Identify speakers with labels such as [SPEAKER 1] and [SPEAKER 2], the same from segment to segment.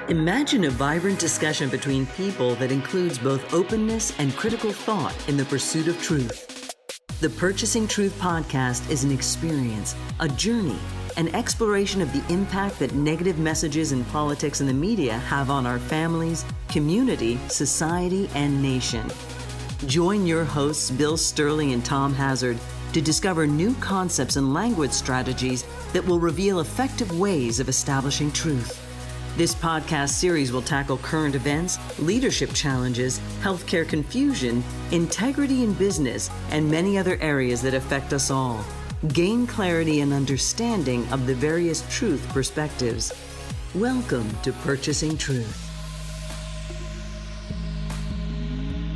[SPEAKER 1] Imagine a vibrant discussion between people that includes both openness and critical thought in the pursuit of truth. The Purchasing Truth podcast is an experience, a journey, an exploration of the impact that negative messages in politics and the media have on our families, community, society, and nation. Join your hosts, Bill Stierle and Tom Hazard, to discover new concepts and language strategies that will reveal effective ways of establishing truth. This podcast series will tackle current events, leadership challenges, healthcare confusion, integrity in business, and many other areas that affect us all. Gain clarity and understanding of the various truth perspectives. Welcome to Purchasing Truth.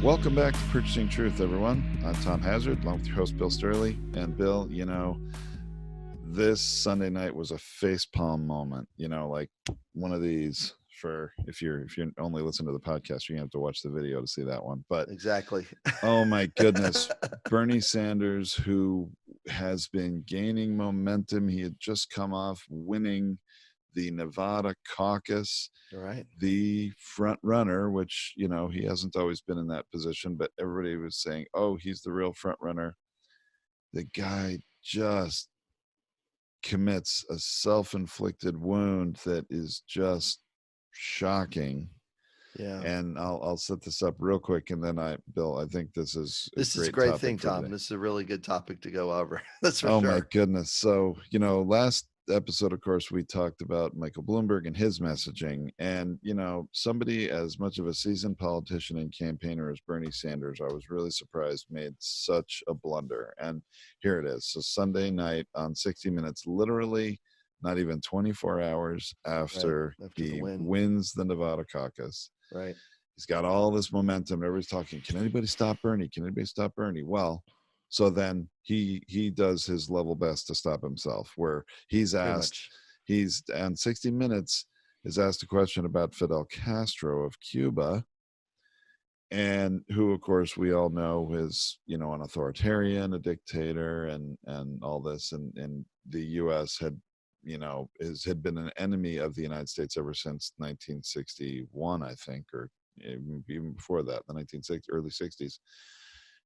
[SPEAKER 2] Welcome back to Purchasing Truth, everyone. I'm Tom Hazard, along with your host, Bill Stierle. And Bill, this Sunday night was a facepalm moment, like one of these for if you're only listening to the podcast, you have to watch the video to see that one. But
[SPEAKER 3] exactly.
[SPEAKER 2] Oh my goodness. Bernie Sanders, who has been gaining momentum. He had just come off winning the Nevada Caucus,
[SPEAKER 3] right?
[SPEAKER 2] The front runner, which, he hasn't always been in that position, but everybody was saying, oh, he's the real front runner. The guy just commits a self-inflicted wound that is just shocking.
[SPEAKER 3] Yeah.
[SPEAKER 2] And I'll set this up real quick, and then Bill, I think this is
[SPEAKER 3] a great thing, Tom. Today. This is a really good topic to go over. That's for sure.
[SPEAKER 2] Oh my goodness. So, last episode, of course, we talked about Michael Bloomberg and his messaging, and somebody as much of a seasoned politician and campaigner as Bernie Sanders, I was really surprised made such a blunder. And here it is. So Sunday night on 60 Minutes, literally not even 24 hours after he wins the Nevada caucus.
[SPEAKER 3] Right.
[SPEAKER 2] He's got all this momentum. Everybody's talking, can anybody stop Bernie? Can anybody stop Bernie? Well, so then he does his level best to stop himself, where he's on 60 Minutes, is asked a question about Fidel Castro of Cuba, and who, of course, we all know is, an authoritarian, a dictator, and all this. And the U.S. had been an enemy of the United States ever since 1961, I think, or even before that, the early 60s.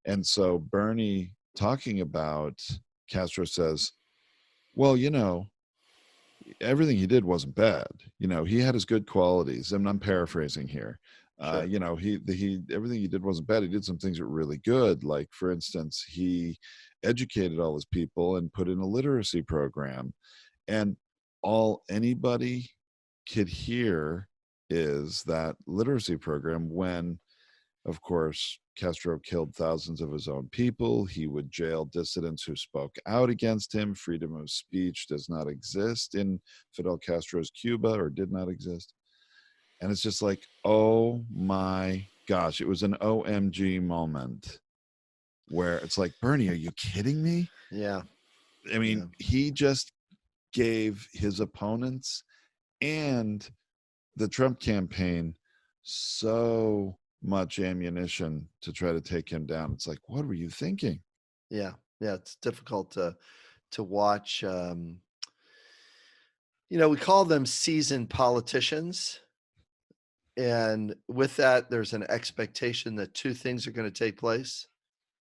[SPEAKER 2] And so Bernie, talking about Castro, says, well, everything he did wasn't bad. He had his good qualities. And I'm paraphrasing here.
[SPEAKER 3] Sure.
[SPEAKER 2] Everything he did wasn't bad. He did some things that were really good. Like, for instance, he educated all his people and put in a literacy program. And all anybody could hear is that literacy program when, of course, Castro killed thousands of his own people. He would jail dissidents who spoke out against him. Freedom of speech does not exist in Fidel Castro's Cuba, or did not exist. And it's just like, oh my gosh, it was an OMG moment where it's like, Bernie, are you kidding me?
[SPEAKER 3] Yeah.
[SPEAKER 2] I mean, he just gave his opponents and the Trump campaign so much ammunition to try to take him down. It's like, what were you thinking?
[SPEAKER 3] Yeah. It's difficult to watch. We call them seasoned politicians, and with that, there's an expectation that two things are going to take place: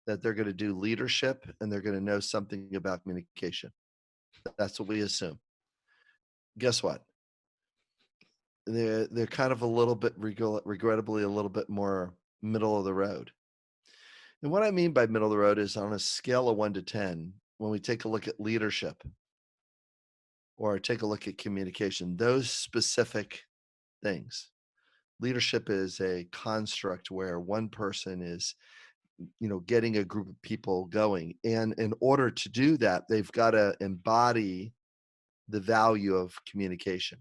[SPEAKER 3] that they're going to do leadership and they're going to know something about communication. That's what we assume. Guess what? They're kind of a little bit, regrettably, a little bit more middle of the road. And what I mean by middle of the road is on a scale of 1 to 10, when we take a look at leadership or take a look at communication, those specific things. Leadership is a construct where one person is, getting a group of people going. And in order to do that, they've got to embody the value of communication.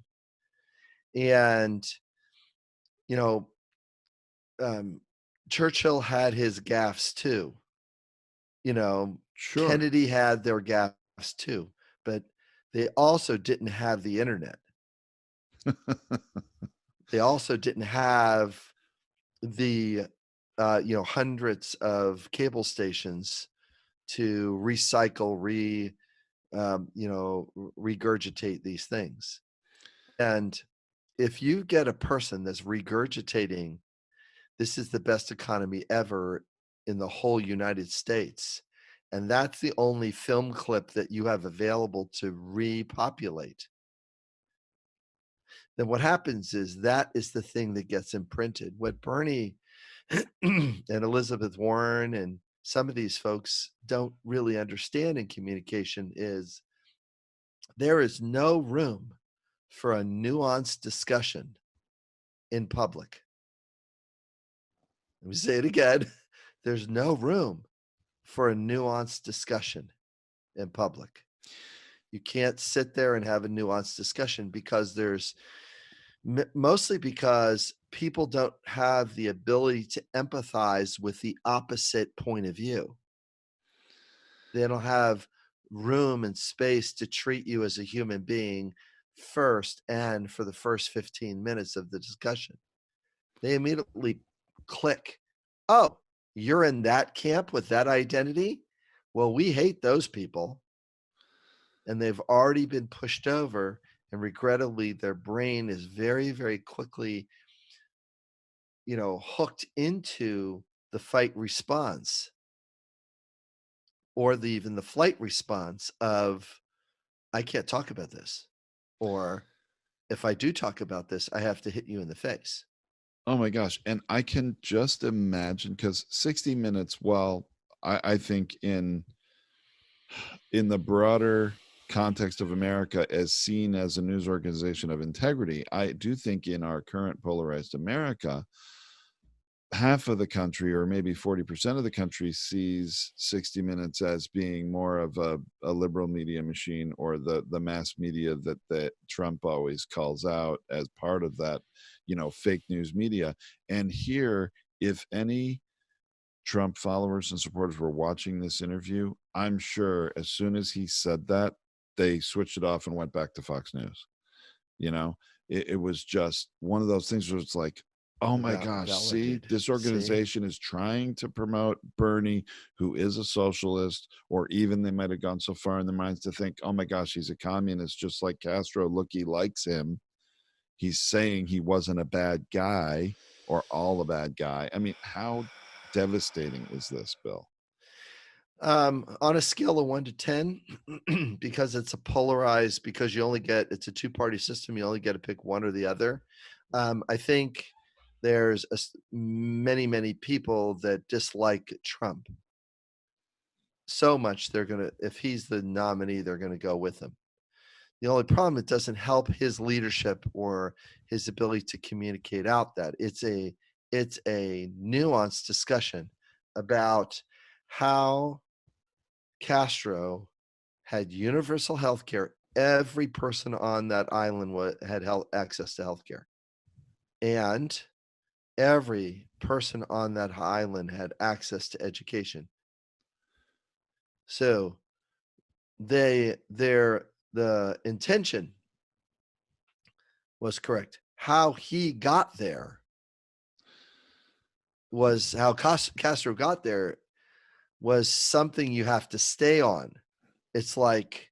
[SPEAKER 3] And, Churchill had his gaffes too.
[SPEAKER 2] Sure.
[SPEAKER 3] Kennedy had their gaffes too, but they also didn't have the internet. They also didn't have the, hundreds of cable stations to recycle, regurgitate these things. And if you get a person that's regurgitating, this is the best economy ever in the whole United States, and that's the only film clip that you have available to repopulate, then what happens is that is the thing that gets imprinted. What Bernie and Elizabeth Warren and some of these folks don't really understand in communication is there is no room for a nuanced discussion in public. Let me say it again. There's no room for a nuanced discussion in public. You can't sit there and have a nuanced discussion because there's mostly because people don't have the ability to empathize with the opposite point of view. They don't have room and space to treat you as a human being first and for the first 15 minutes of the discussion. They immediately click, oh, you're in that camp with that identity? Well, we hate those people. And they've already been pushed over, and regrettably, their brain is very, very quickly, hooked into the fight response or even the flight response of, I can't talk about this. Or if I do talk about this, I have to hit you in the face.
[SPEAKER 2] Oh my gosh. And I can just imagine, because 60 Minutes, well, I think in the broader context of America as seen as a news organization of integrity, I do think in our current polarized America, half of the country, or maybe 40% of the country, sees 60 Minutes as being more of a liberal media machine, or the mass media that Trump always calls out as part of that, fake news media. And here, if any Trump followers and supporters were watching this interview, I'm sure as soon as he said that, they switched it off and went back to Fox News. It was just one of those things where it's like, oh my gosh, see, this organization is trying to promote Bernie, who is a socialist, or even they might have gone so far in their minds to think, oh my gosh, he's a communist, just like Castro. Look, he likes him. He's saying he wasn't a bad guy, or all a bad guy. I mean, how devastating is this, Bill?
[SPEAKER 3] On a scale of 1 to 10, because it's because it's a two-party system, you only get to pick one or the other. I think there's many, many people that dislike Trump so much if he's the nominee, they're going to go with him. The only problem, it doesn't help his leadership or his ability to communicate out that. It's a nuanced discussion about how Castro had universal health care. Every person on that island had access to health care. And every person on that island had access to education. So the intention was correct. How he got there how Castro got there was something you have to stay on. It's like,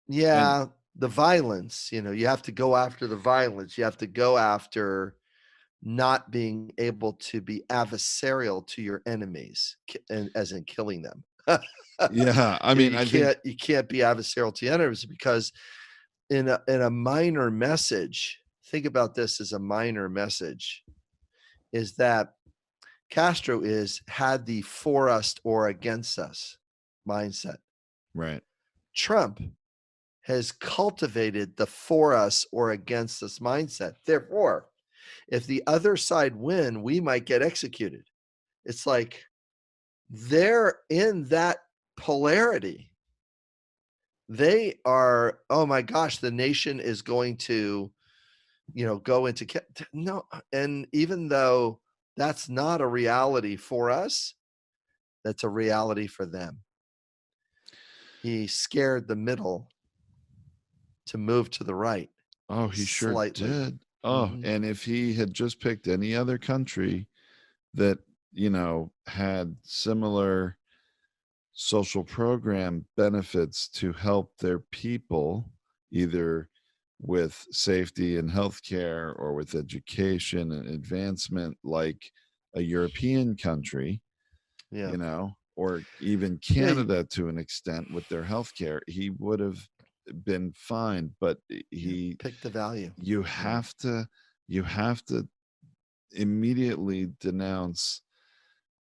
[SPEAKER 3] the violence, you have to go after the violence. You have to go after not being able to be adversarial to your enemies, and as in killing them.
[SPEAKER 2] Yeah, I mean,
[SPEAKER 3] you can't be adversarial to enemies, because in a minor message, think about this as a minor message, is that Castro had the for us or against us mindset.
[SPEAKER 2] Right.
[SPEAKER 3] Trump has cultivated the for us or against us mindset. Therefore, if the other side win, we might get executed. It's like they're in that polarity. They are, oh my gosh, the nation is going to, go into no. And even though that's not a reality for us, that's a reality for them. He scared the middle to move to the right.
[SPEAKER 2] Oh, he sure did. Oh, and if he had just picked any other country that, had similar social program benefits to help their people, either with safety and healthcare or with education and advancement like a European country,
[SPEAKER 3] Yeah.
[SPEAKER 2] you know, or even
[SPEAKER 3] Yeah.
[SPEAKER 2] Canada to an extent with their healthcare, he would have been fine. But he,
[SPEAKER 3] Pick the value.
[SPEAKER 2] you have to immediately denounce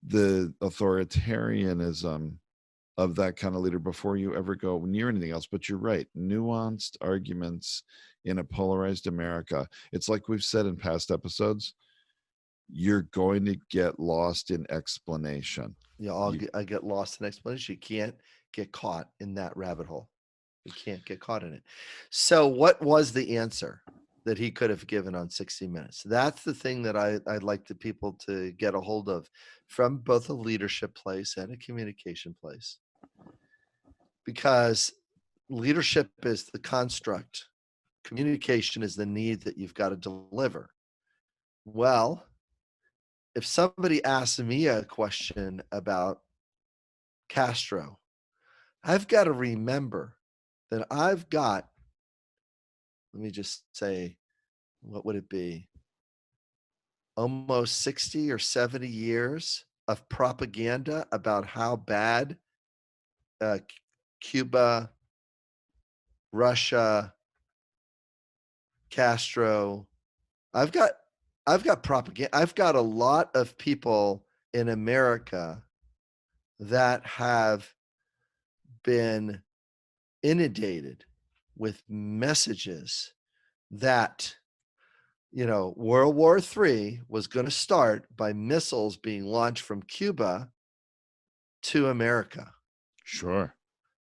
[SPEAKER 2] the authoritarianism of that kind of leader before you ever go near anything else. But you're right, nuanced arguments in a polarized America, it's like we've said in past episodes, you're going to get lost in explanation.
[SPEAKER 3] Yeah, I get lost in explanation. You can't get caught in that rabbit hole. You can't get caught in it. So what was the answer that he could have given on 60 Minutes? That's the thing that I'd like the people to get a hold of from both a leadership place and a communication place. Because leadership is the construct. Communication is the need that you've got to deliver. Well, if somebody asks me a question about Castro, I've got to remember that I've got, let me just say, what would it be? Almost 60 or 70 years of propaganda about how bad Cuba, Russia, Castro. I've got propaganda. I've got a lot of people in America that have been inundated with messages that, you know, World War III was going to start by missiles being launched from Cuba to America.
[SPEAKER 2] Sure.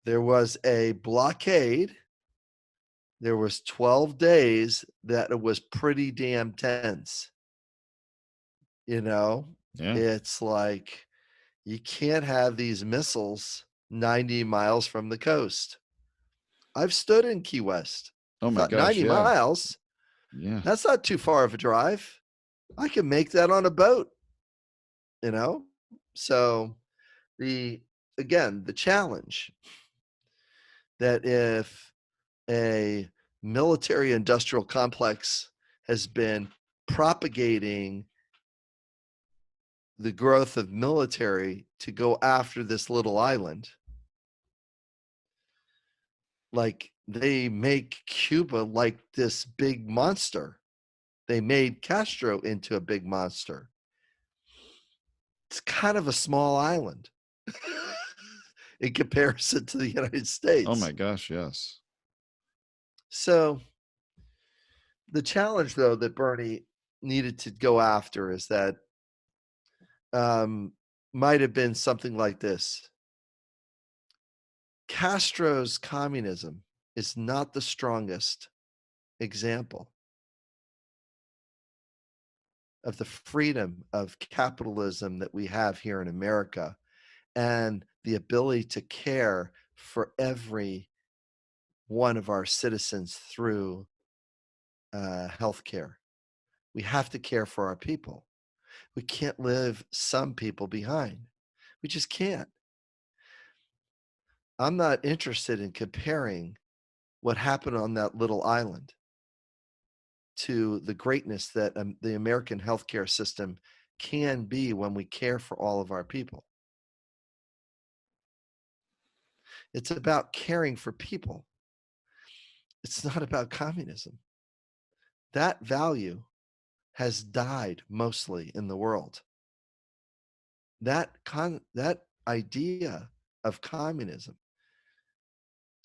[SPEAKER 3] There was a blockade. There was 12 days that it was pretty damn tense. You know, It's like you can't have these missiles 90 miles from the coast. I've stood in Key West.
[SPEAKER 2] Oh my gosh,
[SPEAKER 3] 90 miles.
[SPEAKER 2] Yeah.
[SPEAKER 3] That's not too far of a drive. I can make that on a boat, you know? So the challenge that if a military industrial complex has been propagating the growth of military to go after this little island, like they make Cuba like this big monster. They made Castro into a big monster. It's kind of a small island in comparison to the United States.
[SPEAKER 2] Oh my gosh, yes.
[SPEAKER 3] So the challenge, though, that Bernie needed to go after is that might have been something like this. Castro's communism is not the strongest example of the freedom of capitalism that we have here in America and the ability to care for every one of our citizens through healthcare. We have to care for our people. We can't leave some people behind. We just can't. I'm not interested in comparing what happened on that little island to the greatness that the American healthcare system can be when we care for all of our people. It's about caring for people. It's not about communism. That value has died mostly in the world. That idea of communism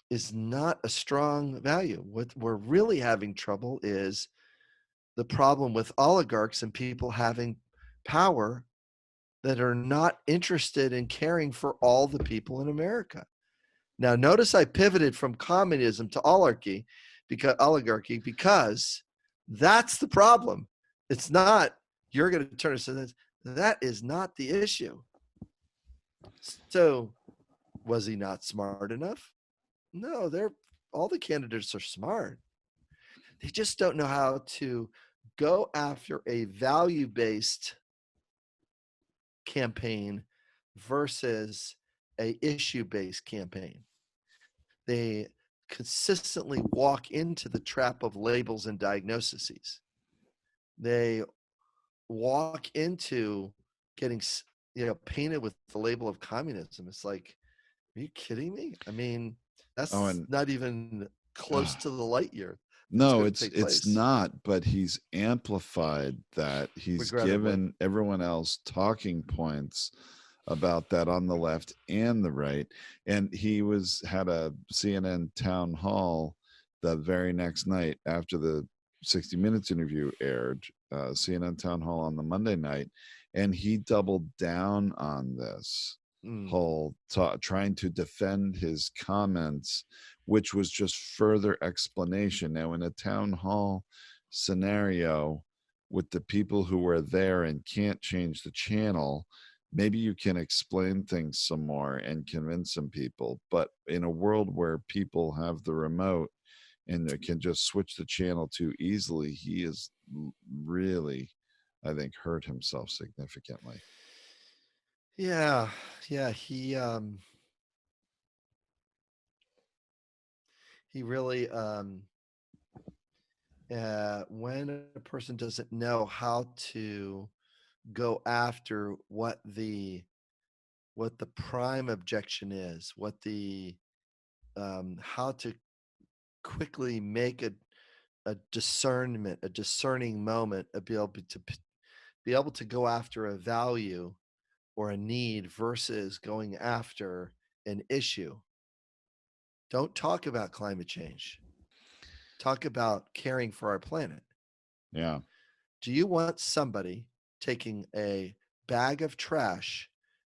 [SPEAKER 3] is not a strong value. What we're really having trouble is the problem with oligarchs and people having power that are not interested in caring for all the people in America. Now, notice I pivoted from communism to oligarchy because that's the problem. It's not you're going to turn us into this. That is not the issue. So, was he not smart enough? No, all the candidates are smart. They just don't know how to go after a value-based campaign versus a issue-based campaign. consistently walk into the trap of labels and diagnoses. They walk into getting, painted with the label of communism. It's like, are you kidding me? I mean, that's not even close to the light year.
[SPEAKER 2] No, it's not, but he's amplified that. He's given everyone else talking points about that on the left and the right. And he had a CNN town hall the very next night after the 60 Minutes interview aired, CNN town hall on the Monday night, and he doubled down on this whole trying to defend his comments, which was just further explanation. Now, in a town hall scenario with the people who were there and can't change the channel, maybe you can explain things some more and convince some people. But in a world where people have the remote and they can just switch the channel too easily, he is really, I think, hurt himself significantly.
[SPEAKER 3] Yeah, he really, when a person doesn't know how to go after what the prime objection is, what the how to quickly make a discerning moment, be able to go after a value or a need versus going after an issue. Don't talk about climate change. Talk about caring for our planet.
[SPEAKER 2] Yeah.
[SPEAKER 3] Do you want somebody taking a bag of trash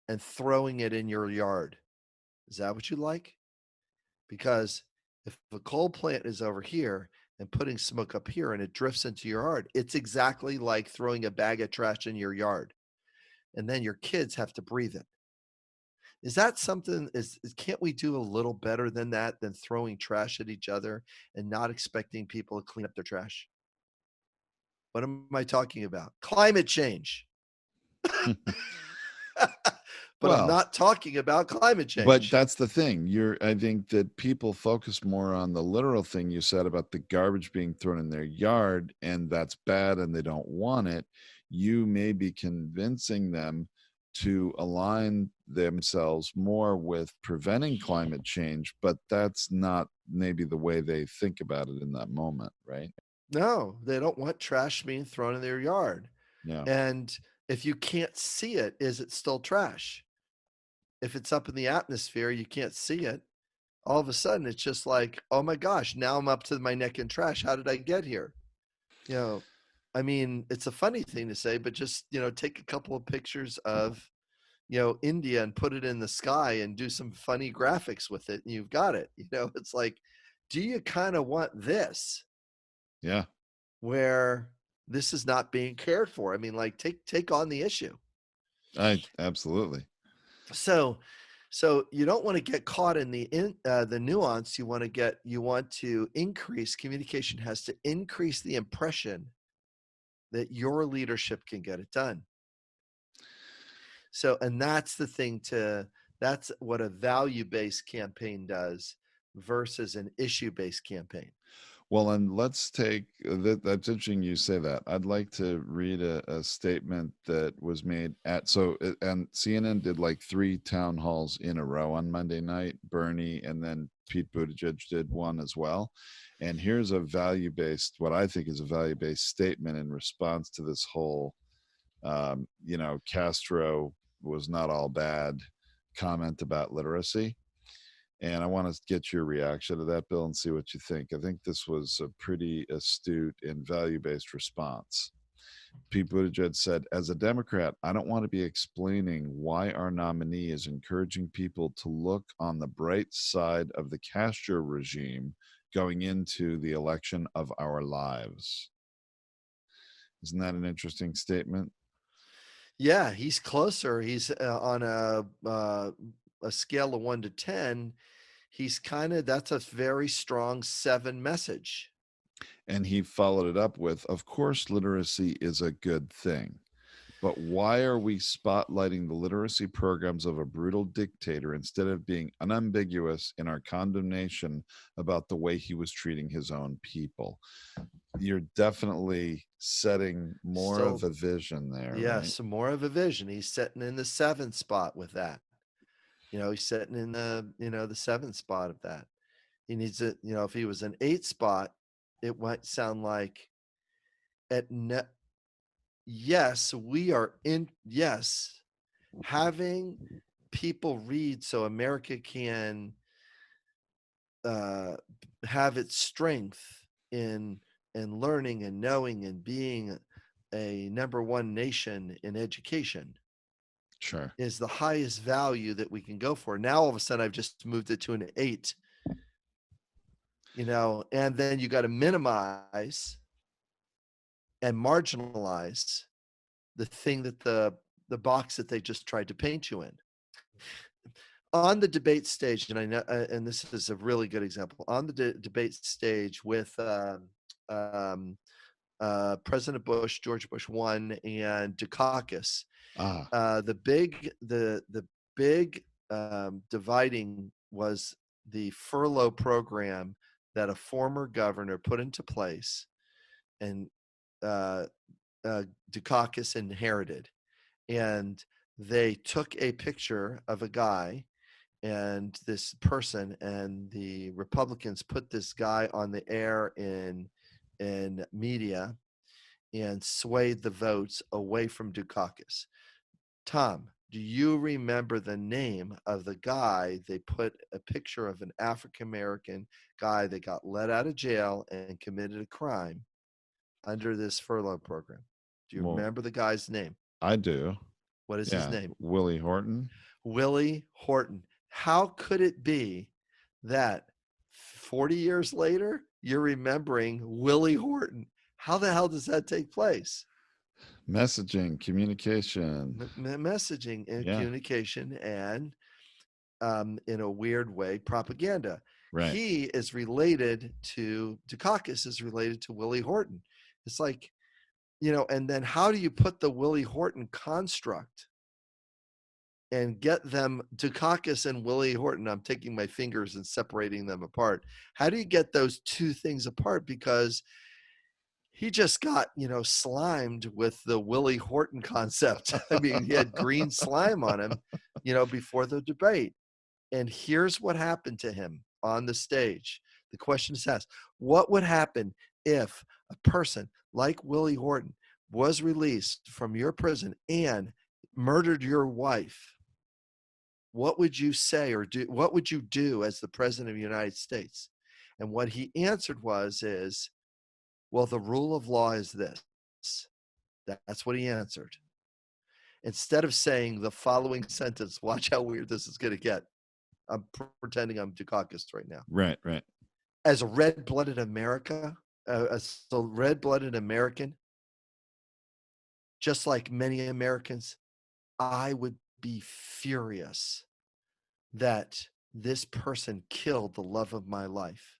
[SPEAKER 3] and throwing it in your yard? Is that what you like? Because if a coal plant is over here and putting smoke up here and it drifts into your yard, it's exactly like throwing a bag of trash in your yard. And then your kids have to breathe it. Is that something, can't we do a little better than that, than throwing trash at each other and not expecting people to clean up their trash? What am I talking about? Climate change. But I'm not talking about climate change.
[SPEAKER 2] But that's the thing. I think that people focus more on the literal thing you said about the garbage being thrown in their yard, and that's bad and they don't want it. You may be convincing them to align themselves more with preventing climate change, but that's not maybe the way they think about it in that moment, right?
[SPEAKER 3] No, they don't want trash being thrown in their yard.
[SPEAKER 2] Yeah.
[SPEAKER 3] And if you can't see it, is it still trash? If it's up in the atmosphere, you can't see it. All of a sudden, it's just like, oh my gosh, now I'm up to my neck in trash. How did I get here? I mean, it's a funny thing to say, but just, take a couple of pictures of, India and put it in the sky and do some funny graphics with it, and you've got it. It's like, do you kind of want this?
[SPEAKER 2] Yeah.
[SPEAKER 3] Where this is not being cared for. I mean, like, take on the issue.
[SPEAKER 2] Absolutely.
[SPEAKER 3] So you don't want to get caught in the nuance. You want to increase communication. Has to increase the impression that your leadership can get it done. So, and that's the thing that's what a value-based campaign does versus an issue-based campaign.
[SPEAKER 2] Well, and let's take that's interesting you say that. I'd like to read a statement that was made and CNN did like 3 town halls in a row on Monday night, Bernie, and then Pete Buttigieg did one as well. And here's what I think is a value-based statement in response to this whole, Castro was not all bad comment about literacy. And I want to get your reaction to that, Bill, and see what you think. I think this was a pretty astute and value-based response. Pete Buttigieg said, as a Democrat, I don't want to be explaining why our nominee is encouraging people to look on the bright side of the Castro regime going into the election of our lives. Isn't that an interesting statement?
[SPEAKER 3] Yeah, he's closer. He's on a scale of 1 to 10. He's that's a very strong 7 message.
[SPEAKER 2] And he followed it up with, of course, literacy is a good thing. But why are we spotlighting the literacy programs of a brutal dictator instead of being unambiguous in our condemnation about the way he was treating his own people? You're definitely setting more of a vision there, right?
[SPEAKER 3] Some more of a vision. He's sitting in the 7th spot with that. He's sitting in the, the 7th spot of that. He needs it. If he was an 8th spot, it might sound like yes, we are in, yes, having people read so America can have its strength in learning and knowing and being a number one nation in education
[SPEAKER 2] Sure.
[SPEAKER 3] is the highest value that we can go for. Now all of a sudden I've just moved it to an 8, and then you got to minimize and marginalize the thing that the box that they just tried to paint you in. On the debate stage, and I know, and this is a really good example, on the debate stage with President Bush, George Bush 1, and Dukakis, the big dividing was the furlough program that a former governor put into place, and Dukakis inherited. And they took a picture of a guy and this person, and the Republicans put this guy on the air in media and swayed the votes away from Dukakis. Tom, do you remember the name of the guy they put a picture of, an African-American guy that got let out of jail and committed a crime under this furlough program? Do you remember the guy's name?
[SPEAKER 2] I do.
[SPEAKER 3] What is his name?
[SPEAKER 2] Willie Horton.
[SPEAKER 3] Willie Horton. How could it be that 40 years later, you're remembering Willie Horton? How the hell does that take place?
[SPEAKER 2] Messaging, communication.
[SPEAKER 3] Messaging and communication, and in a weird way, propaganda.
[SPEAKER 2] Right.
[SPEAKER 3] He is related to, Dukakis is related to Willie Horton. It's like, and then how do you put the Willie Horton construct and get them, Dukakis and Willie Horton? I'm taking my fingers and separating them apart. How do you get those two things apart? Because he just got, slimed with the Willie Horton concept. I mean, he had green slime on him, before the debate. And here's what happened to him on the stage. The question is asked, what would happen if a person like Willie Horton was released from your prison and murdered your wife? What would you say or do? What would you do as the president of the United States? And what he answered is, well, the rule of law is this. That's what he answered. Instead of saying the following sentence, watch how weird this is going to get. I'm pretending I'm Dukakis right now.
[SPEAKER 2] Right.
[SPEAKER 3] As a red-blooded American, just like many Americans, I would be furious that this person killed the love of my life.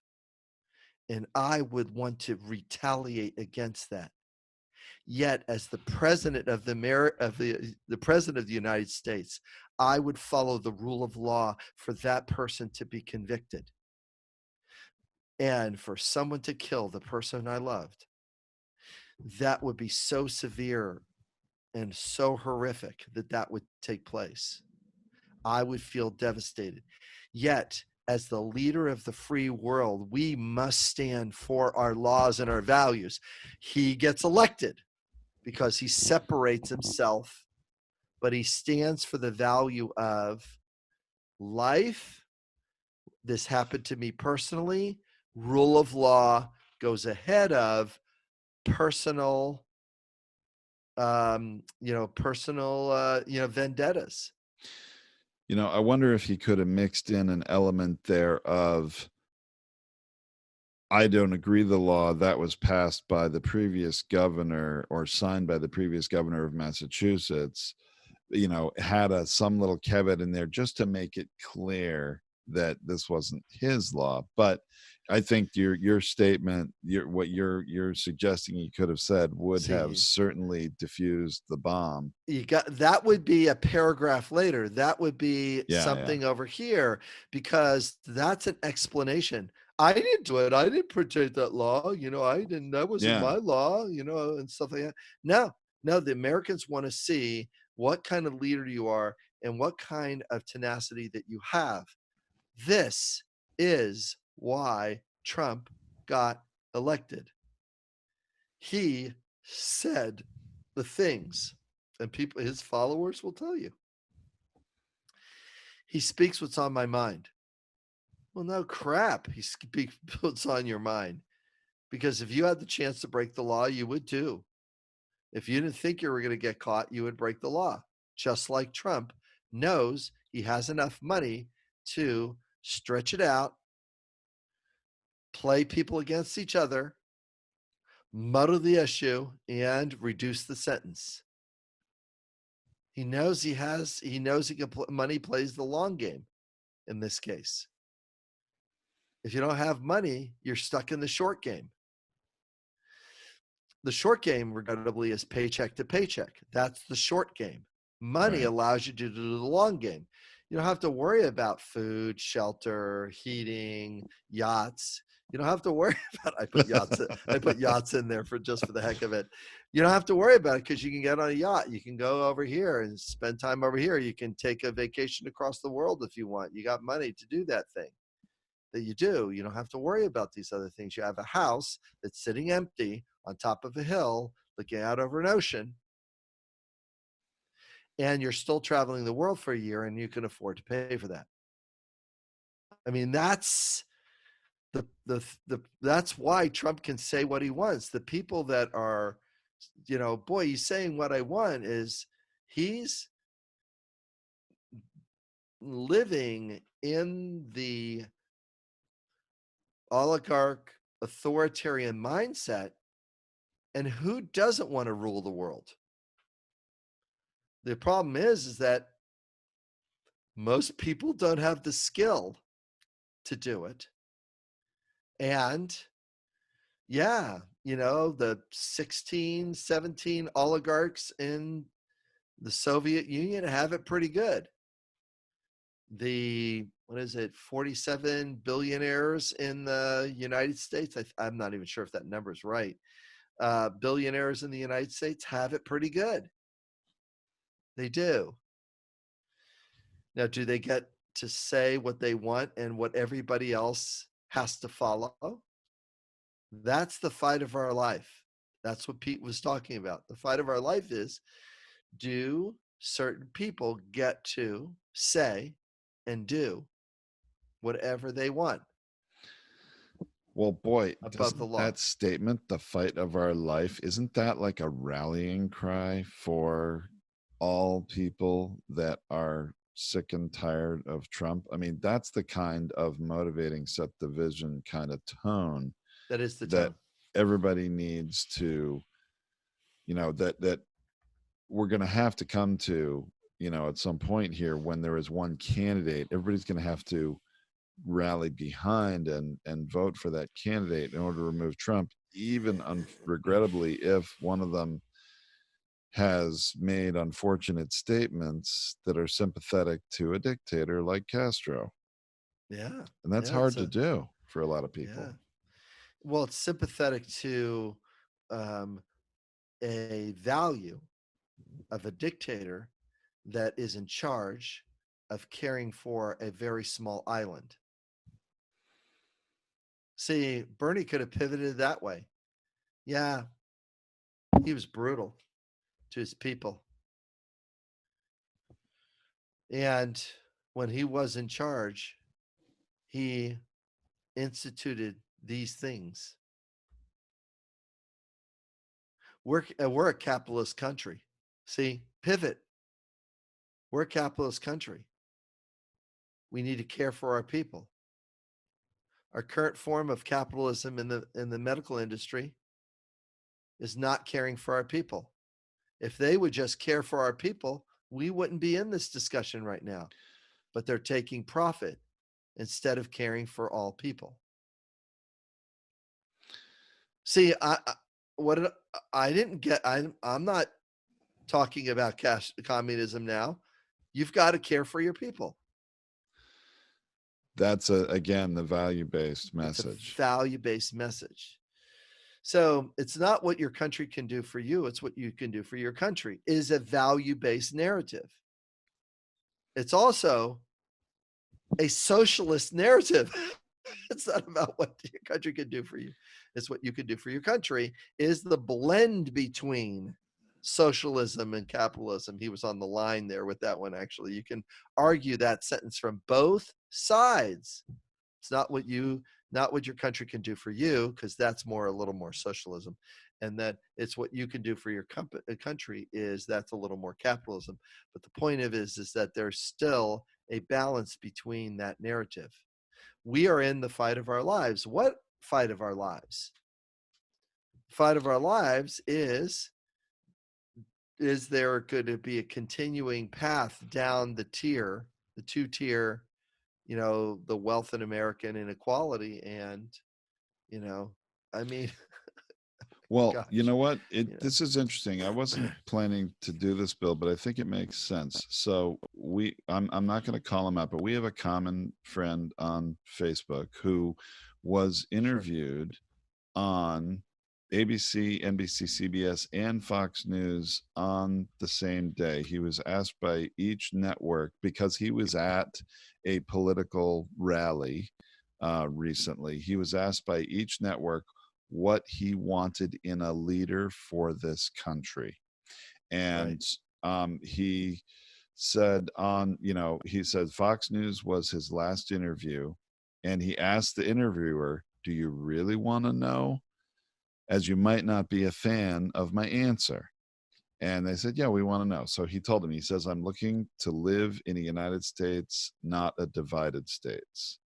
[SPEAKER 3] And I would want to retaliate against that. Yet, as the president of the president of the United States, I would follow the rule of law for that person to be convicted. And for someone to kill the person I loved, that would be so severe and so horrific that would take place. I would feel devastated. Yet, as the leader of the free world, we must stand for our laws and our values. He gets elected because he separates himself, but he stands for the value of life. This happened to me personally. Rule of law goes ahead of personal, vendettas.
[SPEAKER 2] I wonder if he could have mixed in an element there of, I don't agree the law that was passed by the previous governor or signed by the previous governor of Massachusetts, had some little caveat in there just to make it clear that this wasn't his law. But I think your statement, what you're suggesting he could have said would have
[SPEAKER 3] See,
[SPEAKER 2] certainly diffused the bomb.
[SPEAKER 3] you got that would be a paragraph later. That would be
[SPEAKER 2] Yeah, yeah.
[SPEAKER 3] something over here, because that's an explanation. I didn't do it. I didn't protect that law. That wasn't
[SPEAKER 2] Yeah.
[SPEAKER 3] my law, and stuff like that. No, the Americans want to see what kind of leader you are and what kind of tenacity that you have. This is why Trump got elected. He said the things, and people, his followers, will tell you. He speaks what's on my mind. Well, no crap. He speaks what's on your mind. Because if you had the chance to break the law, you would too. If you didn't think you were going to get caught, you would break the law. Just like Trump knows he has enough money to stretch it out, play people against each other, muddle the issue, and reduce the sentence. He knows he can money plays the long game in this case. If you don't have money, you're stuck in the short game. The short game, regrettably, is paycheck to paycheck. That's the short game. Money
[SPEAKER 2] Right.
[SPEAKER 3] allows you to do the long game. You don't have to worry about food, shelter, heating, yachts. You don't have to worry about. I put yachts in there for the heck of it. You don't have to worry about it because you can get on a yacht. You can go over here and spend time over here. You can take a vacation across the world if you want. You got money to do that thing that you do. You don't have to worry about these other things. You have a house that's sitting empty on top of a hill looking out over an ocean, and you're still traveling the world for a year, and you can afford to pay for that. I mean, that's that's why Trump can say what he wants. The people that are, boy, he's saying what I want is he's living in the oligarch authoritarian mindset. And who doesn't want to rule the world? The problem is that most people don't have the skill to do it. And yeah, the 16, 17 oligarchs in the Soviet Union have it pretty good. The, 47 billionaires in the United States? I'm not even sure if that number is right. Billionaires in the United States have it pretty good. They do. Now, do they get to say what they want and what everybody else has to follow? That's the fight of our life. That's what Pete was talking about. The fight of our life is, do certain people get to say and do whatever they want?
[SPEAKER 2] Well, boy,
[SPEAKER 3] above the
[SPEAKER 2] doesn't
[SPEAKER 3] law.
[SPEAKER 2] that statement, the fight of our life, isn't that like a rallying cry for all people that are sick and tired of Trump? I mean, that's the kind of motivating, set the vision kind of tone
[SPEAKER 3] That is the
[SPEAKER 2] that
[SPEAKER 3] tone.
[SPEAKER 2] everybody needs to, that we're going to have to come to, at some point here when there is one candidate, everybody's going to have to rally behind and vote for that candidate in order to remove Trump, even regrettably, if one of them has made unfortunate statements that are sympathetic to a dictator like Castro.
[SPEAKER 3] Yeah.
[SPEAKER 2] And that's
[SPEAKER 3] Yeah,
[SPEAKER 2] hard to do for a lot of people.
[SPEAKER 3] Yeah. Well, it's sympathetic to a value of a dictator that is in charge of caring for a very small island. See, Bernie could have pivoted that way. Yeah, he was brutal to his people. And when he was in charge, he instituted these things. We're a capitalist country. See, pivot. We're a capitalist country. We need to care for our people. Our current form of capitalism in the medical industry is not caring for our people. If they would just care for our people, we wouldn't be in this discussion right now. But they're taking profit instead of caring for all people. See, I'm not talking about communism now. You've got to care for your people.
[SPEAKER 2] That's again the value-based message.
[SPEAKER 3] It's a value-based message. So it's not what your country can do for you, it's what you can do for your country. It is a value-based narrative. It's also a socialist narrative. It's not about what your country can do for you. It's what you can do for your country. Is the blend between socialism and capitalism. He was on the line there with that one, actually. You can argue that sentence from both sides. It's not what your country can do for you, because that's a little more socialism. And that it's what you can do for your country, that's a little more capitalism. But the point of it is that there's still a balance between that narrative. We are in the fight of our lives. What fight of our lives? Fight of our lives is there going to be a continuing path down the two-tier, the wealth and American inequality? And, I mean,
[SPEAKER 2] well,
[SPEAKER 3] gosh,
[SPEAKER 2] you know what? This is interesting. I wasn't planning to do this, Bill, but I think it makes sense. So I'm not going to call him out, but we have a common friend on Facebook who was interviewed on ABC, NBC, CBS, and Fox News on the same day. He was asked by each network, because he was at a political rally recently. He was asked by each network what he wanted in a leader for this country. And he said he said Fox News was his last interview. And he asked the interviewer, do you really want to know? As you might not be a fan of my answer. And they said, yeah, we want to know. So he told them, he says, I'm looking to live in a United States, not a divided states.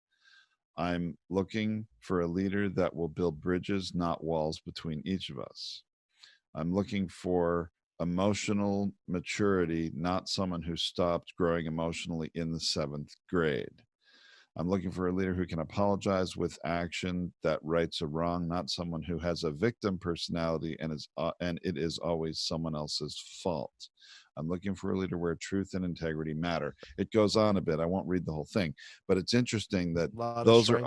[SPEAKER 2] I'm looking for a leader that will build bridges, not walls between each of us. I'm looking for emotional maturity, not someone who stopped growing emotionally in the 7th grade. I'm looking for a leader who can apologize with action that rights a wrong, not someone who has a victim personality and it is always someone else's fault. I'm looking for a leader where truth and integrity matter. It goes on a bit. I won't read the whole thing, but it's interesting that those are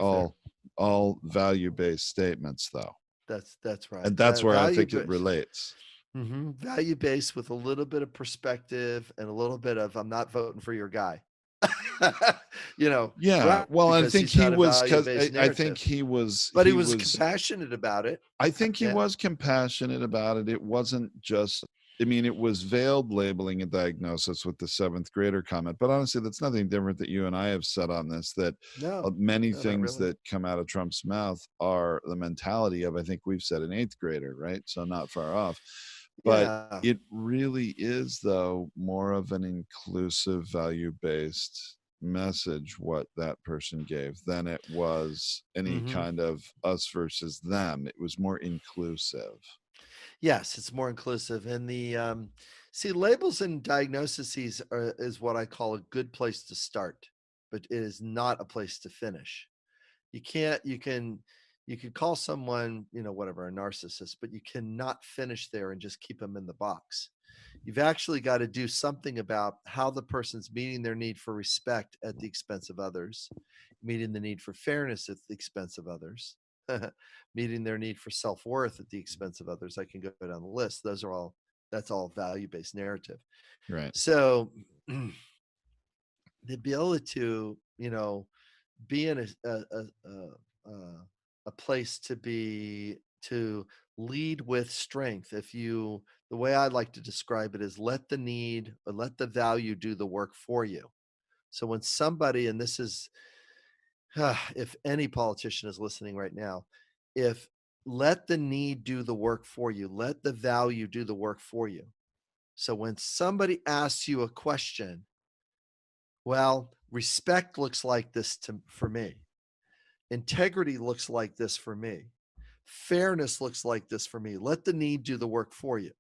[SPEAKER 2] all value-based statements, though.
[SPEAKER 3] That's right.
[SPEAKER 2] And that's where I think it relates.
[SPEAKER 3] Mm-hmm. Value-based with a little bit of perspective and a little bit of, I'm not voting for your guy.
[SPEAKER 2] Yeah. Well, I think he was, but he was
[SPEAKER 3] compassionate about it.
[SPEAKER 2] I think he was compassionate about it. It wasn't just, it was veiled labeling and diagnosis with the 7th grader comment. But honestly, that's nothing different that you and I have said on this, that many things that come out of Trump's mouth are the mentality of, I think we've said, an 8th grader, right? So not far off. But it really is, though, more of an inclusive, value-based message what that person gave than it was any kind of us versus them. It was more inclusive.
[SPEAKER 3] Yes, it's more inclusive. And the labels and diagnoses is what I call a good place to start, but it is not a place to finish. You can call someone, whatever, a narcissist, but you cannot finish there and just keep them in the box. You've actually got to do something about how the person's meeting their need for respect at the expense of others, meeting the need for fairness at the expense of others, meeting their need for self-worth at the expense of others. I can go down the list. That's all value-based narrative.
[SPEAKER 2] Right.
[SPEAKER 3] So the ability to, be in a place to lead with strength. The way I like to describe it is let the value do the work for you. So when somebody, and this is, if any politician is listening right now, let the need do the work for you, let the value do the work for you. So when somebody asks you a question, well, respect looks like this for me. Integrity looks like this for me. Fairness looks like this for me. Let the need do the work for you.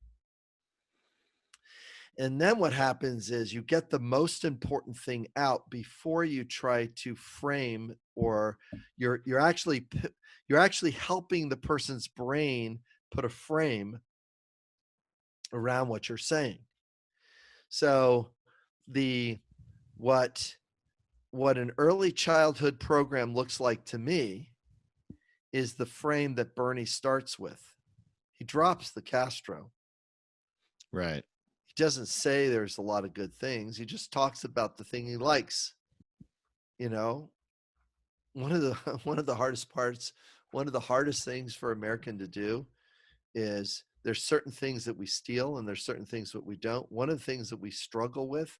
[SPEAKER 3] And then what happens is you get the most important thing out before you try to frame, or you're actually helping the person's brain put a frame around what you're saying. So the what an early childhood program looks like to me is the frame that Bernie starts with. He drops the Castro.
[SPEAKER 2] Right.
[SPEAKER 3] He doesn't say there's a lot of good things. He just talks about the thing he likes. You know, one of the one of the hardest parts, one of the hardest things for American to do is there's certain things that we steal and there's certain things that we don't. One of the things that we struggle with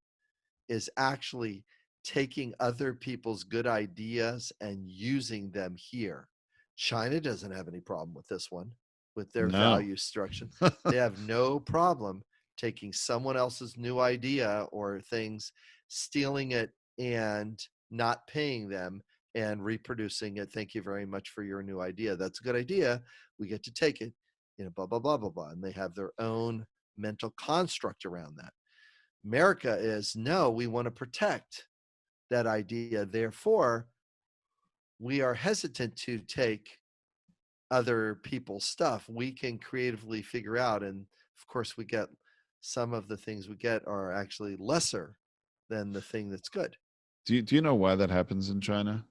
[SPEAKER 3] is actually taking other people's good ideas and using them here. China doesn't have any problem with this one, with their value structure. They have no problem taking someone else's new idea or things, stealing it and not paying them and reproducing it. Thank you very much for your new idea. That's a good idea. We get to take it, blah, blah, blah, blah, blah. And they have their own mental construct around that. America is, no, we want to protect that idea. Therefore, we are hesitant to take other people's stuff. We can creatively figure out, and of course we get some of the things we get are actually lesser than the thing that's good.
[SPEAKER 2] Do you know why that happens in China?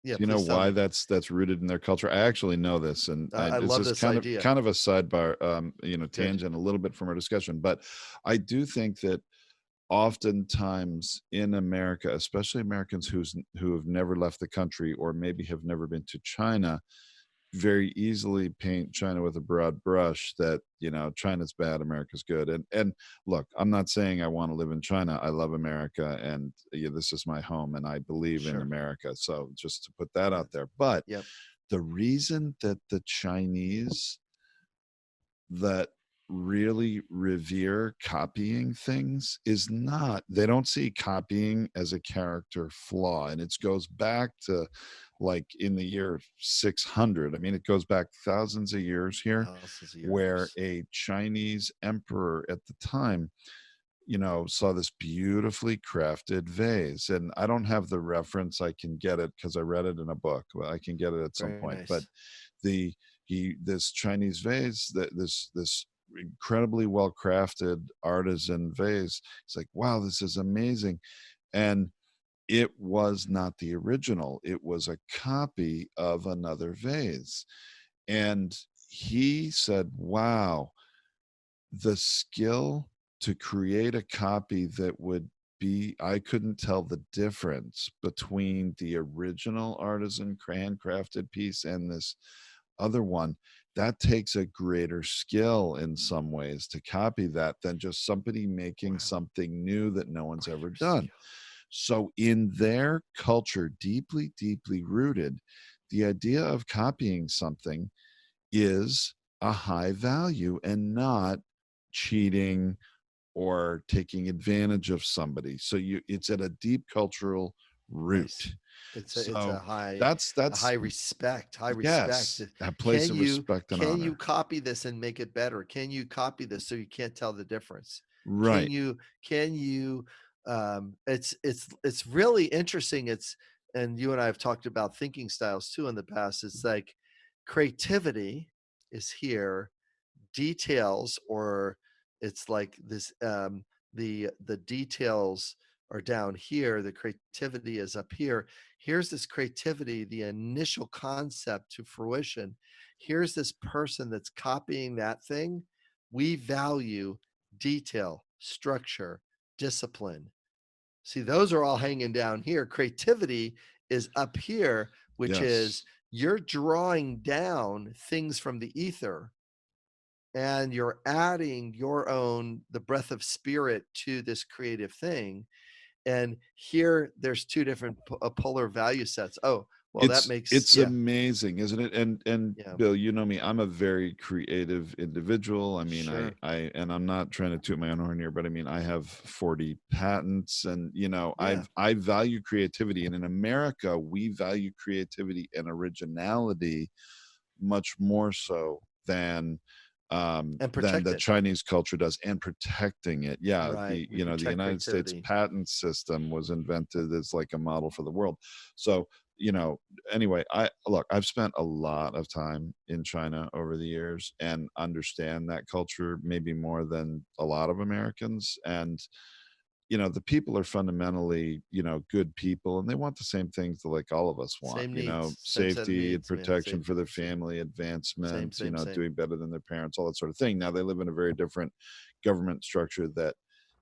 [SPEAKER 3] Yeah,
[SPEAKER 2] do you know
[SPEAKER 3] please tell
[SPEAKER 2] why
[SPEAKER 3] me.
[SPEAKER 2] that's rooted in their culture? I actually know this, and
[SPEAKER 3] I
[SPEAKER 2] it's
[SPEAKER 3] love
[SPEAKER 2] just
[SPEAKER 3] this
[SPEAKER 2] kind
[SPEAKER 3] idea.
[SPEAKER 2] of a sidebar, tangent a little bit from our discussion. But I do think that oftentimes in America, especially Americans who have never left the country or maybe have never been to China, very easily paint China with a broad brush that, China's bad, America's good. And look, I'm not saying I want to live in China. I love America, and this is my home, and I believe in America. So just to put that out there. But the reason that the Chinese that really revere copying things is not, they don't see copying as a character flaw. And it goes back to like in the year 600. I mean, it goes back thousands of years here, where a Chinese emperor at the time, saw this beautifully crafted vase. And I don't have the reference. I can get it because I read it in a book. Well, I can get it at some point. But this Chinese vase, this incredibly well crafted artisan vase, it's like, wow, this is amazing. And it was not the original. It was a copy of another vase. And he said, wow, the skill to create a copy that would be, I couldn't tell the difference between the original artisan handcrafted piece and this other one. That takes a greater skill in some ways to copy that than just somebody making something new that no one's ever done. So in their culture, deeply, deeply rooted, the idea of copying something is a high value and not cheating or taking advantage of somebody. So it's at a deep cultural root.
[SPEAKER 3] It's a high
[SPEAKER 2] that's
[SPEAKER 3] high respect.
[SPEAKER 2] Yes, a place of respect and honor.
[SPEAKER 3] Can you copy this and make it better? Can you copy this so you can't tell the difference?
[SPEAKER 2] Right.
[SPEAKER 3] Can you it's really interesting. And you and I have talked about thinking styles too in the past. It's like creativity is here, details, or it's like this the details are down here, the creativity is up here. Here's this creativity, the initial concept to fruition. Here's this person that's copying that thing. We value detail, structure, discipline. See, those are all hanging down here. Creativity is up here, which is you're drawing down things from the ether and you're adding your own, the breath of spirit to this creative thing. And here there's two different polar value sets. Oh, well, that makes
[SPEAKER 2] it's amazing, isn't it? And Bill, you know me, I'm a very creative individual. I mean, I and I'm not trying to toot my own horn here, but I mean, I have 40 patents, and I value creativity. And in America, we value creativity and originality much more so than
[SPEAKER 3] And
[SPEAKER 2] than
[SPEAKER 3] protect
[SPEAKER 2] the
[SPEAKER 3] it.
[SPEAKER 2] Chinese culture does, and protecting it. Yeah,
[SPEAKER 3] Right. We
[SPEAKER 2] the
[SPEAKER 3] protect
[SPEAKER 2] United States
[SPEAKER 3] creativity.
[SPEAKER 2] patent system was invented as like a model for the world. So, anyway, I've spent a lot of time in China over the years and understand that culture maybe more than a lot of Americans. And the people are fundamentally, good people, and they want the same things that like all of us want,
[SPEAKER 3] Same needs. Same set of
[SPEAKER 2] safety and
[SPEAKER 3] needs, man.
[SPEAKER 2] protection
[SPEAKER 3] Same,
[SPEAKER 2] for their
[SPEAKER 3] same,
[SPEAKER 2] family, advancement,
[SPEAKER 3] same.
[SPEAKER 2] doing better than their parents, all that sort of thing. Now they live in a very different government structure that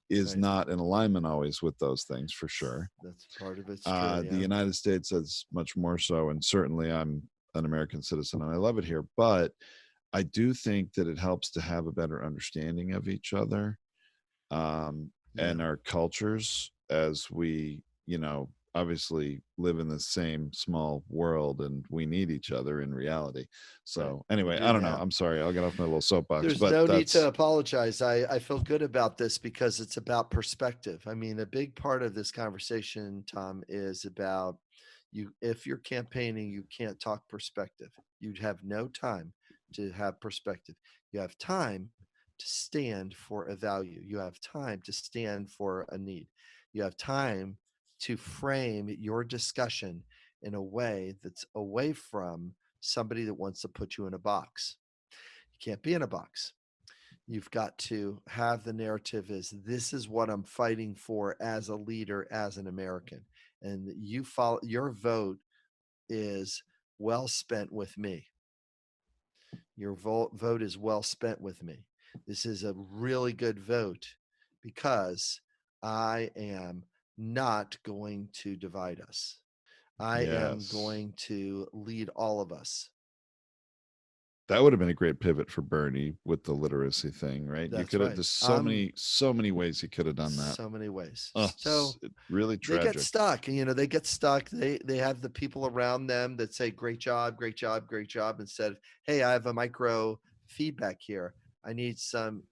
[SPEAKER 2] is
[SPEAKER 3] Right.
[SPEAKER 2] not in alignment always with those things, for sure.
[SPEAKER 3] That's part of it's true.
[SPEAKER 2] The
[SPEAKER 3] Yeah.
[SPEAKER 2] United States is much more so, and certainly I'm an American citizen and I love it here, but I do think that it helps to have a better understanding of each other, and
[SPEAKER 3] Yeah.
[SPEAKER 2] our cultures, as we obviously live in the same small world and we need each other in reality.
[SPEAKER 3] Right.
[SPEAKER 2] So
[SPEAKER 3] We
[SPEAKER 2] anyway,
[SPEAKER 3] do.
[SPEAKER 2] I don't know,
[SPEAKER 3] Yeah.
[SPEAKER 2] I'm sorry, I'll get off my little soapbox,
[SPEAKER 3] There's
[SPEAKER 2] but
[SPEAKER 3] no need to
[SPEAKER 2] that's
[SPEAKER 3] apologize. I feel good about this because it's about perspective. I mean, a big part of this conversation, Tom, is about you. If you're campaigning, you can't talk perspective. You have no time to have perspective. You have time to stand for a value. You have time to stand for a need. You have time to frame your discussion in a way that's away from somebody that wants to put you in a box. You can't be in a box. You've got to have the narrative is this is what I'm fighting for as a leader, as an American. And you follow your vote is well spent with me. Your vote is well spent with me. This is a really good vote because I am not going to divide us. I am
[SPEAKER 2] yes.
[SPEAKER 3] going to lead all of us.
[SPEAKER 2] That would have been a great pivot for Bernie with the literacy thing, right? You
[SPEAKER 3] That's
[SPEAKER 2] could have,
[SPEAKER 3] right.
[SPEAKER 2] there's so many ways you could have done that.
[SPEAKER 3] So many ways.
[SPEAKER 2] Oh,
[SPEAKER 3] So
[SPEAKER 2] really
[SPEAKER 3] they get
[SPEAKER 2] tragic.
[SPEAKER 3] stuck. They get stuck. They have the people around them that say, great job, great job, great job, instead of, hey, I have a micro feedback here. I need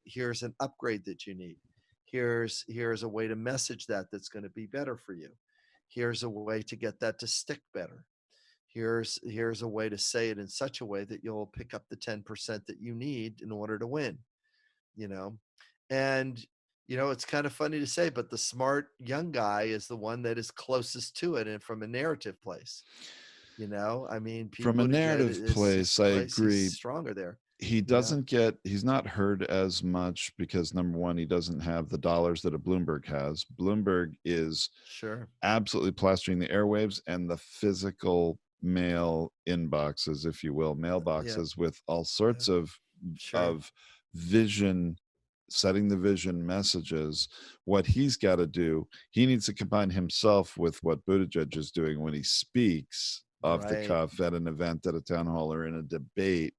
[SPEAKER 3] here's an upgrade that you need. Here's a way to message that's going to be better for you. Here's a way to get that to stick better. Here's a way to say it in such a way that you'll pick up the 10% that you need in order to win, you know. And it's kind of funny to say, but the smart young guy is the one that is closest to it, and from a narrative place, I mean, Pete
[SPEAKER 2] From a
[SPEAKER 3] Buttigieg
[SPEAKER 2] narrative place, I
[SPEAKER 3] he's
[SPEAKER 2] agree.
[SPEAKER 3] stronger there.
[SPEAKER 2] He's not heard as much because number one, he doesn't have the dollars that a Bloomberg has. Bloomberg is
[SPEAKER 3] Sure
[SPEAKER 2] absolutely plastering the airwaves and the physical mail inboxes, if you will, mailboxes with all sorts
[SPEAKER 3] sure
[SPEAKER 2] of vision, setting the vision messages. What he's got to do, he needs to combine himself with what Buttigieg is doing when he speaks off the
[SPEAKER 3] right
[SPEAKER 2] cuff at an event, at a town hall, or in a debate,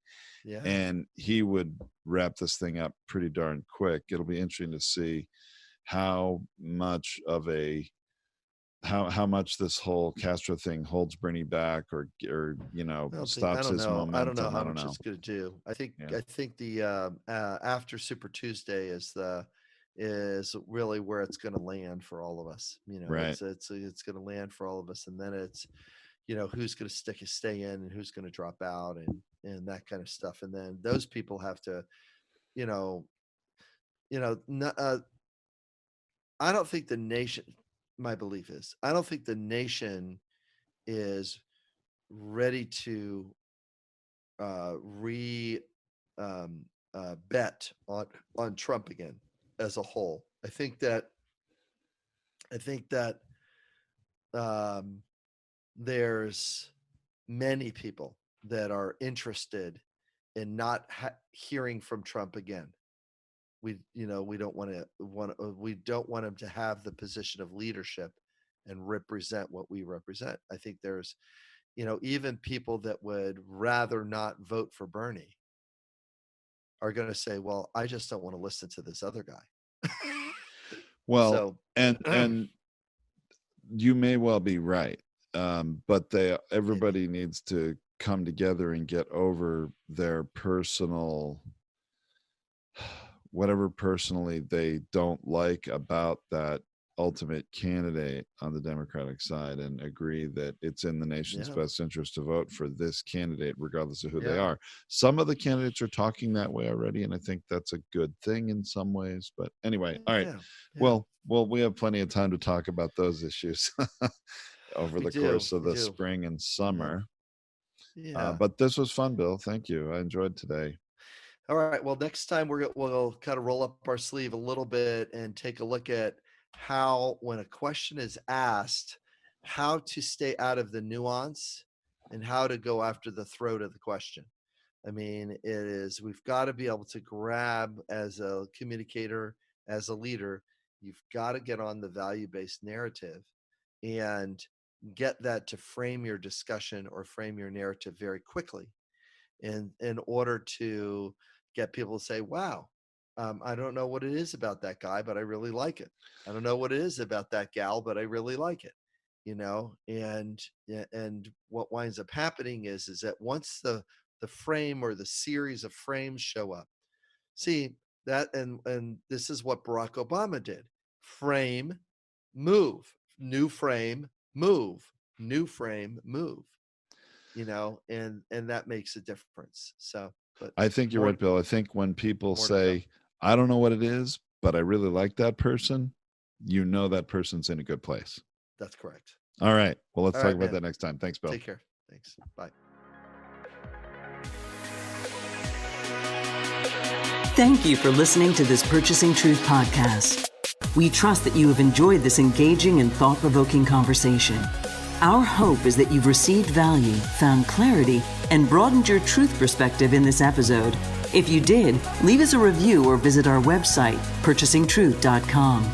[SPEAKER 3] yeah
[SPEAKER 2] and he would wrap this thing up pretty darn quick. It'll be interesting to see how much of a how much this whole Castro thing holds Bernie back, or
[SPEAKER 3] I
[SPEAKER 2] stops
[SPEAKER 3] don't
[SPEAKER 2] his
[SPEAKER 3] know. I don't know
[SPEAKER 2] momentum.
[SPEAKER 3] how
[SPEAKER 2] I don't
[SPEAKER 3] much
[SPEAKER 2] know.
[SPEAKER 3] it's going to do.
[SPEAKER 2] Yeah.
[SPEAKER 3] I think the after Super Tuesday is really where it's going to land for all of us.
[SPEAKER 2] Right.
[SPEAKER 3] It's going to land for all of us, and then it's who's going to stay in and who's going to drop out, and that kind of stuff. And then those people have to, you know, I don't think the nation. My belief is I don't think the nation is ready to re bet on Trump again as a whole. I think that um, there's many people that are interested in not hearing from Trump again. We don't we don't want him to have the position of leadership and represent what we represent. I think there's even people that would rather not vote for Bernie are going to say, well, I just don't want to listen to this other guy.
[SPEAKER 2] Well,
[SPEAKER 3] So
[SPEAKER 2] and you may well be right, but everybody
[SPEAKER 3] maybe.
[SPEAKER 2] needs to come together and get over their personal, whatever personally they don't like about that ultimate candidate on the Democratic side and agree that it's in the nation's best interest to vote for this candidate, regardless of who they are. Some of the candidates are talking that way already, and I think that's a good thing in some ways. But anyway, all right. Well, we have plenty of time to talk about those issues over the course of the spring and summer. But this was fun, Bill. Thank you. I enjoyed today.
[SPEAKER 3] All right. Well, next time we'll kind of roll up our sleeve a little bit and take a look at how, when a question is asked, how to stay out of the nuance and how to go after the throat of the question. I mean, we've got to be able to grab, as a communicator, as a leader, you've got to get on the value-based narrative and get that to frame your discussion or frame your narrative very quickly in order to get people to say, wow, I don't know what it is about that guy, but I really like it. I don't know what it is about that gal, but I really like it. And what winds up happening is that once the frame or the series of frames show up, see that, and this is what Barack Obama did: frame, move, new frame, move, new frame, move. And that makes a difference. So, but
[SPEAKER 2] I think you're right, Bill. I think when people say, I don't know what it is, but I really like that person, that person's in a good place.
[SPEAKER 3] That's correct.
[SPEAKER 2] All right. Well, let's talk about that next time. Thanks, Bill.
[SPEAKER 3] Take care. Thanks. Bye.
[SPEAKER 1] Thank you for listening to this Purchasing Truth podcast. We trust that you have enjoyed this engaging and thought-provoking conversation. Our hope is that you've received value, found clarity, and broadened your truth perspective in this episode. If you did, leave us a review or visit our website, purchasingtruth.com.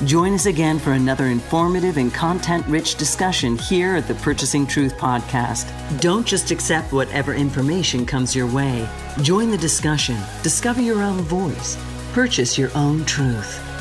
[SPEAKER 1] Join us again for another informative and content-rich discussion here at the Purchasing Truth podcast. Don't just accept whatever information comes your way. Join the discussion. Discover your own voice. Purchase your own truth.